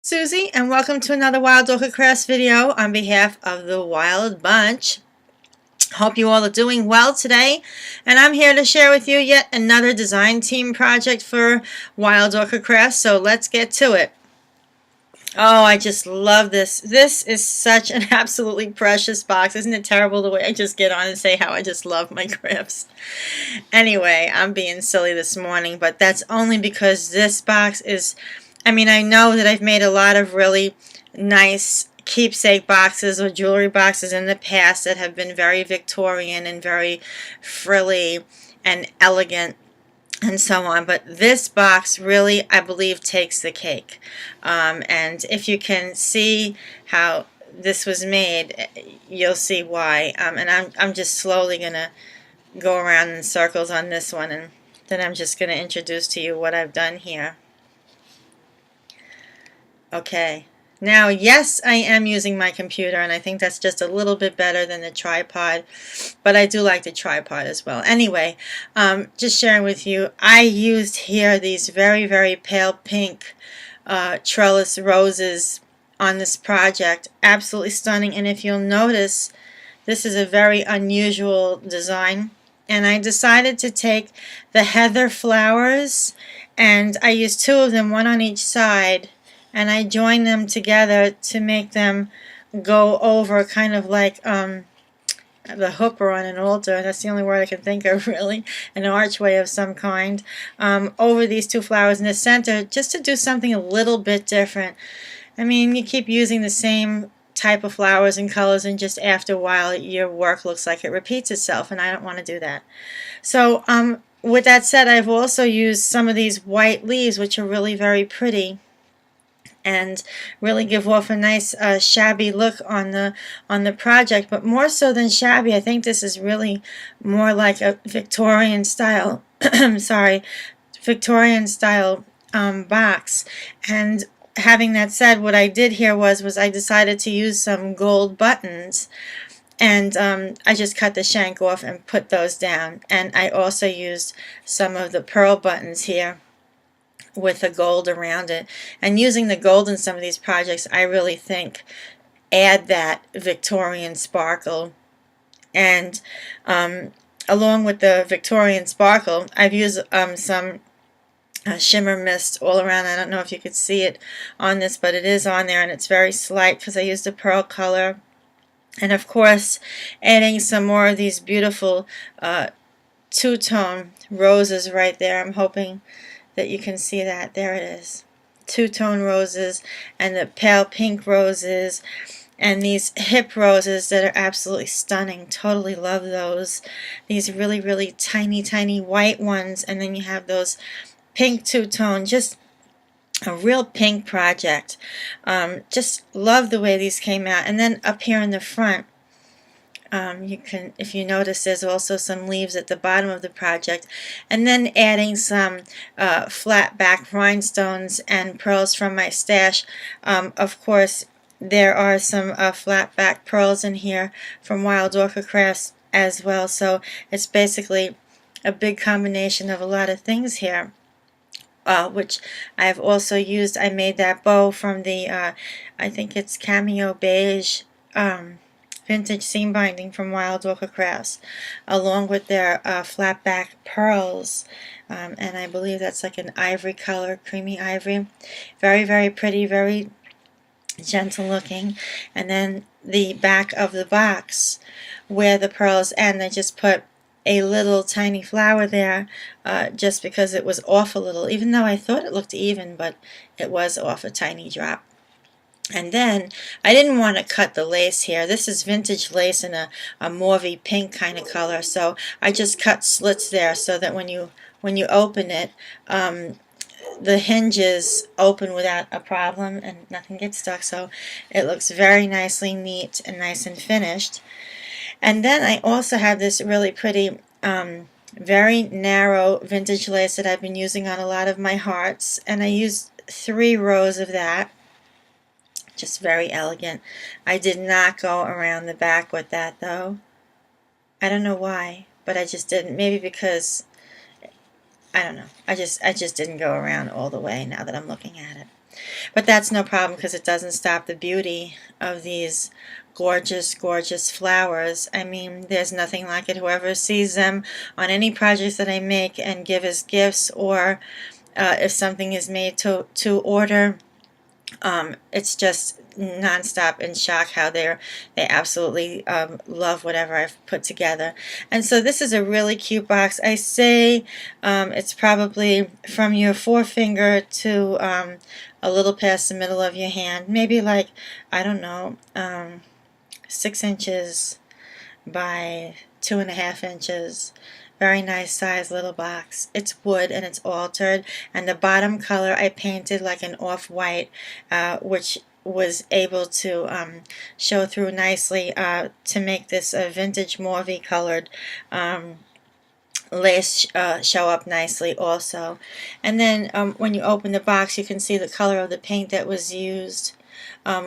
Susie, and welcome to another Wild Orchid Crafts video on behalf of the Wild Bunch. Hope you all are doing well today, and I'm here to share with you yet another design team project for Wild Orchid Crafts, so let's get to it. Oh, I just love this. This is such an absolutely precious box. Isn't it terrible the way I just get on and say how I just love my crafts? Anyway, I'm being silly this morning, but that's only because this box is, I know that I've made a lot of really nice keepsake boxes or jewelry boxes in the past that have been very Victorian and very frilly and elegant and so on, but this box really, I believe, takes the cake. And if you can see how this was made, you'll see why. And I'm just slowly gonna go around in circles on this one, and then I'm just gonna introduce to you what I've done here. Okay. Now, yes, I am using my computer, and I think that's just a little bit better than the tripod, but I do like the tripod as well. Anyway, just sharing with you, I used here these very, very pale pink trellis roses on this project. Absolutely stunning, and if you'll notice, this is a very unusual design, and I decided to take the heather flowers, and I used two of them, one on each side, and I joined them together to make them go over kind of like the hooper on an altar. That's the only word I can think of, really. An archway of some kind. Over these two flowers in the center, just to do something a little bit different. I mean, you keep using the same type of flowers and colors, and just after a while your work looks like it repeats itself, and I don't want to do that. So with that said, I've also used some of these white leaves, which are really very pretty and really give off a nice shabby look on the project. But more so than shabby, I think this is really more like a Victorian style Victorian style box. And having that said, what I did here was I decided to use some gold buttons, and I just cut the shank off and put those down. And I also used some of the pearl buttons here with the gold around it, and using the gold in some of these projects, I really think add that Victorian sparkle. And along with the Victorian sparkle, I've used some shimmer mist all around. I don't know if you could see it on this, but it is on there, and it's very slight because I used a pearl color. And of course, adding some more of these beautiful two-tone roses right there. I'm hoping that you can see that. There it is. Two-tone roses and the pale pink roses and these hip roses that are absolutely stunning. Totally love those. These really, really tiny, tiny white ones, and then you have those pink two-tone. Just a real pink project. Just love the way these came out. And then up here in the front, you can, if you notice, there's also some leaves at the bottom of the project, and then adding some flat back rhinestones and pearls from my stash. Of course, there are some flat back pearls in here from Wild Orchid Crafts as well, so it's basically a big combination of a lot of things here. Which I've also used. I made that bow from the I think it's Cameo Beige vintage seam binding from Wild Orchid Crafts, along with their flat back pearls, and I believe that's like an ivory color, creamy ivory. Very, very pretty, very gentle looking. And then the back of the box where the pearls end, I just put a little tiny flower there just because it was off a little, even though I thought it looked even, but it was off a tiny drop. And then I didn't want to cut the lace here. This is vintage lace in a mauvey pink kind of color, so I just cut slits there so that when you open it, the hinges open without a problem and nothing gets stuck. So it looks very nicely neat and nice and finished. And then I also have this really pretty very narrow vintage lace that I've been using on a lot of my hearts, and I used 3 rows of that. Just very elegant. I did not go around the back with that, though. I don't know why, but I just didn't. Maybe because, I don't know. I just didn't go around all the way now that I'm looking at it. But that's no problem because it doesn't stop the beauty of these gorgeous, gorgeous flowers. I mean, there's nothing like it. Whoever sees them on any projects that I make and give as gifts, or if something is made to order, it's just nonstop in shock how they absolutely love whatever I've put together. And so this is a really cute box. I say it's probably from your forefinger to a little past the middle of your hand, maybe like, I don't know, 6 inches by 2.5 inches. Very nice size little box. It's wood and it's altered, and the bottom color I painted like an off-white, which was able to show through nicely to make this a vintage mauvey colored lace show up nicely also. And then when you open the box, you can see the color of the paint that was used,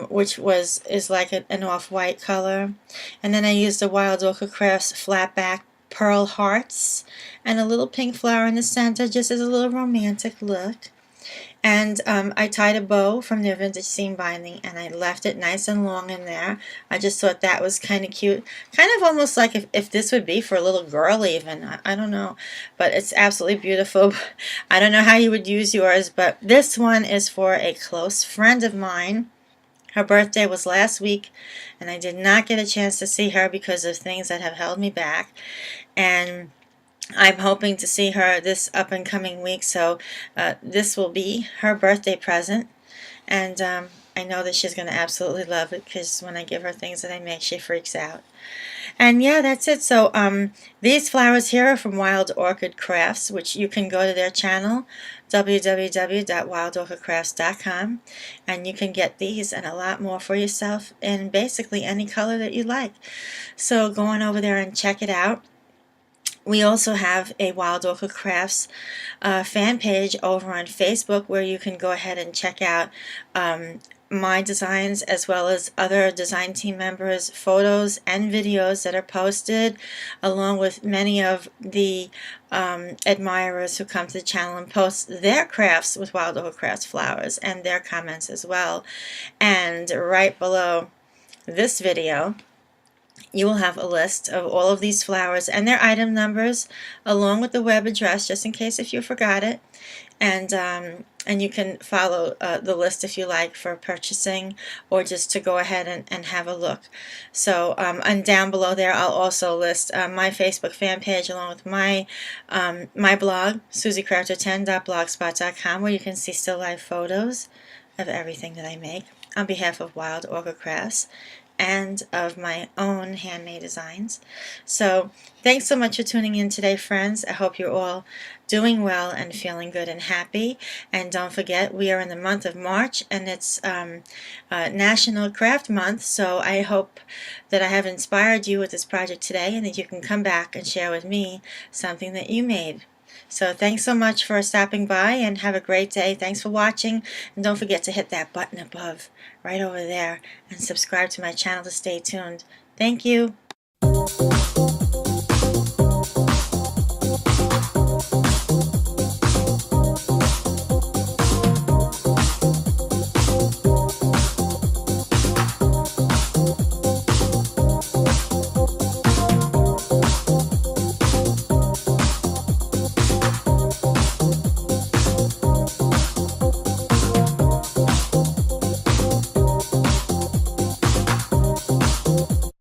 which is like an off-white color. And then I used the Wild Orchid Crafts flat back pearl hearts and a little pink flower in the center, just as a little romantic look. And I tied a bow from their vintage seam binding, and I left it nice and long in there. I just thought that was kind of cute, kind of almost like if this would be for a little girl even. I don't know, but it's absolutely beautiful. I don't know how you would use yours, but this one is for a close friend of mine. Her birthday was last week, and I did not get a chance to see her because of things that have held me back. And I'm hoping to see her this up and coming week, so this will be her birthday present. And I know that she's going to absolutely love it, because when I give her things that I make, she freaks out. And yeah, that's it. So these flowers here are from Wild Orchid Crafts, which you can go to their channel, www.wildorchidcrafts.com, and you can get these and a lot more for yourself in basically any color that you like. So go on over there and check it out. We also have a Wild Orchid Crafts fan page over on Facebook, where you can go ahead and check out my designs, as well as other design team members' photos and videos that are posted, along with many of the admirers who come to the channel and post their crafts with Wild Orchid Crafts flowers and their comments as well. And right below this video, you will have a list of all of these flowers and their item numbers, along with the web address, just in case if you forgot it. And you can follow the list if you like for purchasing, or just to go ahead and have a look. So and down below there, I'll also list my Facebook fan page, along with my my blog, suziecrafter10.blogspot.com, where you can see still life photos of everything that I make on behalf of Wild Orchid Crafts and of my own handmade designs. So thanks so much for tuning in today, friends. I hope you're all doing well and feeling good and happy. And don't forget, we are in the month of March, and it's National Craft Month. So I hope that I have inspired you with this project today, and that you can come back and share with me something that you made. So thanks so much for stopping by, and have a great day. Thanks for watching, and don't forget to hit that button above, right over there, and subscribe to my channel to stay tuned. Thank you.